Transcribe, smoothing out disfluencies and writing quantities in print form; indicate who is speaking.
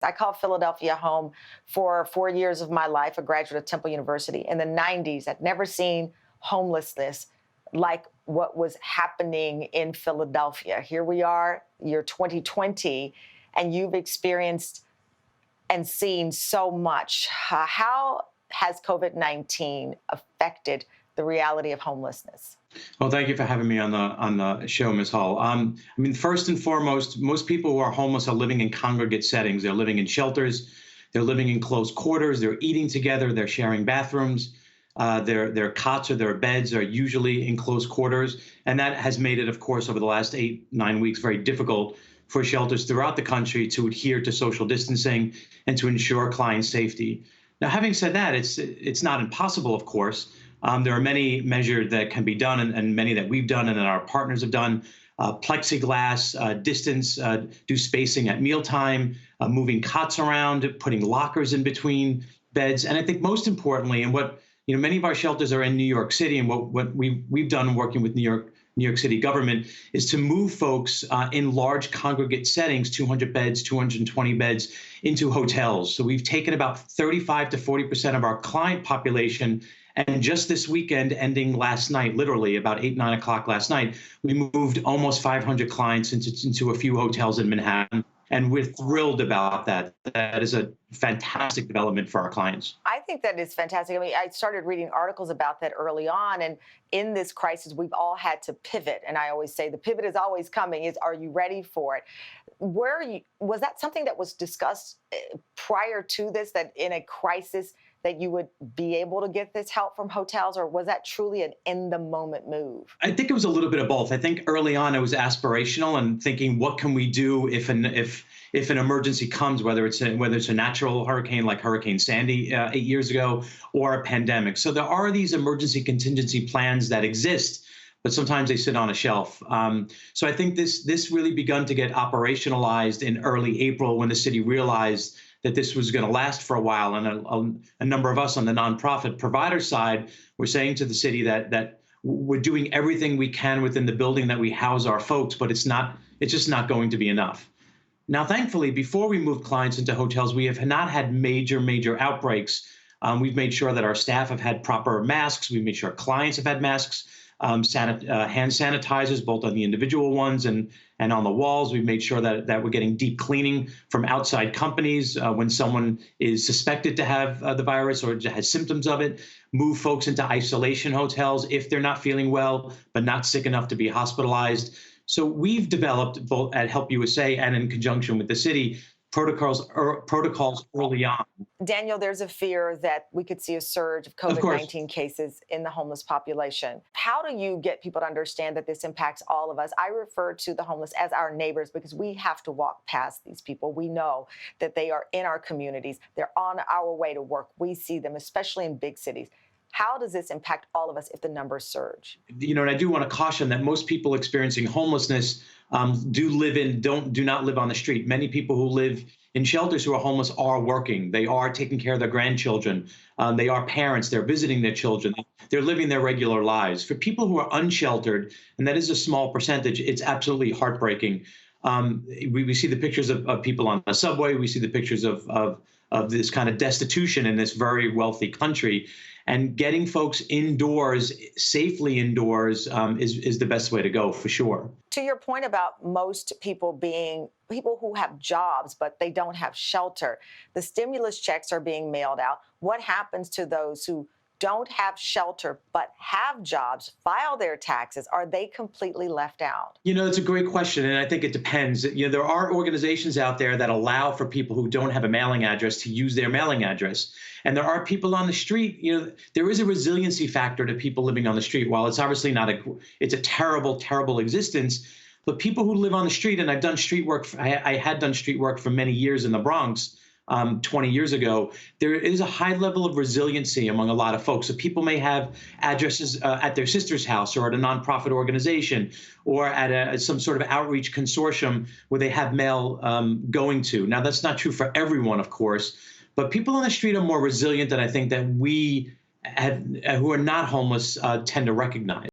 Speaker 1: I call Philadelphia home for 4 years of my life, a graduate of Temple University. In the 90s, I'd never seen homelessness like what was happening in Philadelphia. Here we are, year 2020, and you've experienced and seen so much. How has COVID-19 affected the reality of homelessness?
Speaker 2: Well, thank you for having me on the show, Ms. Hall. First and foremost, most people who are homeless are living in congregate settings. They're living in shelters. They're living in close quarters. They're eating together. They're sharing bathrooms. Their cots or their beds are usually in close quarters. And that has made it, of course, over the last 8-9 weeks, very difficult for shelters throughout the country to adhere to social distancing and to ensure client safety. Now, having said that, it's not impossible, of course. There are many measures that can be done and many that we've done and that our partners have done. Plexiglass, distance, do spacing at mealtime, moving cots around, putting lockers in between beds. And I think most importantly, and what many of our shelters are in New York City, and what we've done working with New York City government is to move folks in large congregate settings, 200 beds, 220 beds, into hotels. So we've taken about 35 to 40% of our client population. And just this weekend, ending last night, literally about 8-9 o'clock last night, we moved almost 500 clients into a few hotels in Manhattan. And we're thrilled about that. That is a fantastic development for our clients.
Speaker 1: I think that is fantastic. I mean, I started reading articles about that early on. And in this crisis, we've all had to pivot. And I always say the pivot is always coming. Are you ready for it? Was that something that was discussed prior to this, that in a crisis that you would be able to get this help from hotels, or was that truly an in-the-moment move?
Speaker 2: I think it was a little bit of both. I think early on it was aspirational and thinking, what can we do if an emergency comes, whether it's a natural hurricane like Hurricane Sandy 8 years ago, or a pandemic. So there are these emergency contingency plans that exist, but sometimes they sit on a shelf. So I think this really begun to get operationalized in early April when the city realized that this was going to last for a while. And a number of us on the nonprofit provider side were saying to the city that we're doing everything we can within the building that we house our folks, but it's just not going to be enough. Now, thankfully, before we moved clients into hotels, we have not had major outbreaks. We've made sure that our staff have had proper masks. We've made sure clients have had masks, hand sanitizers, both on the individual ones and on the walls. We've made sure that we're getting deep cleaning from outside companies when someone is suspected to have the virus or has symptoms of it. Move folks into isolation hotels if they're not feeling well, but not sick enough to be hospitalized. So we've developed, both at Help USA and in conjunction with the city, protocols early on.
Speaker 1: Daniel, there's a fear that we could see a surge of COVID-19 cases in the homeless population. How do you get people to understand that this impacts all of us? I refer to the homeless as our neighbors because we have to walk past these people. We know that they are in our communities. They're on our way to work. We see them, especially in big cities. How does this impact all of us if the numbers surge?
Speaker 2: And I do want to caution that most people experiencing homelessness do not live on the street. Many people who live in shelters who are homeless are working. They are taking care of their grandchildren. They are parents. They're visiting their children. They're living their regular lives. For people who are unsheltered, and that is a small percentage, it's absolutely heartbreaking. We see the pictures of people on the subway. We see the pictures of this kind of destitution in this very wealthy country. And getting folks indoors, safely indoors, is the best way to go, for sure.
Speaker 1: To your point about most people being people who have jobs, but they don't have shelter, the stimulus checks are being mailed out. What happens to those who don't have shelter but have jobs, file their taxes? Are they completely left out?
Speaker 2: It's a great question, and I think it depends. There are organizations out there that allow for people who don't have a mailing address to use their mailing address. And there are people on the street. There is a resiliency factor to people living on the street. While it's obviously it's a terrible existence, but people who live on the street, and I've done street work. I had done street work for many years in the Bronx. 20 years ago, there is a high level of resiliency among a lot of folks. So people may have addresses at their sister's house or at a nonprofit organization or at some sort of outreach consortium where they have mail going to. Now, that's not true for everyone, of course, but people on the street are more resilient than I think that we who are not homeless tend to recognize.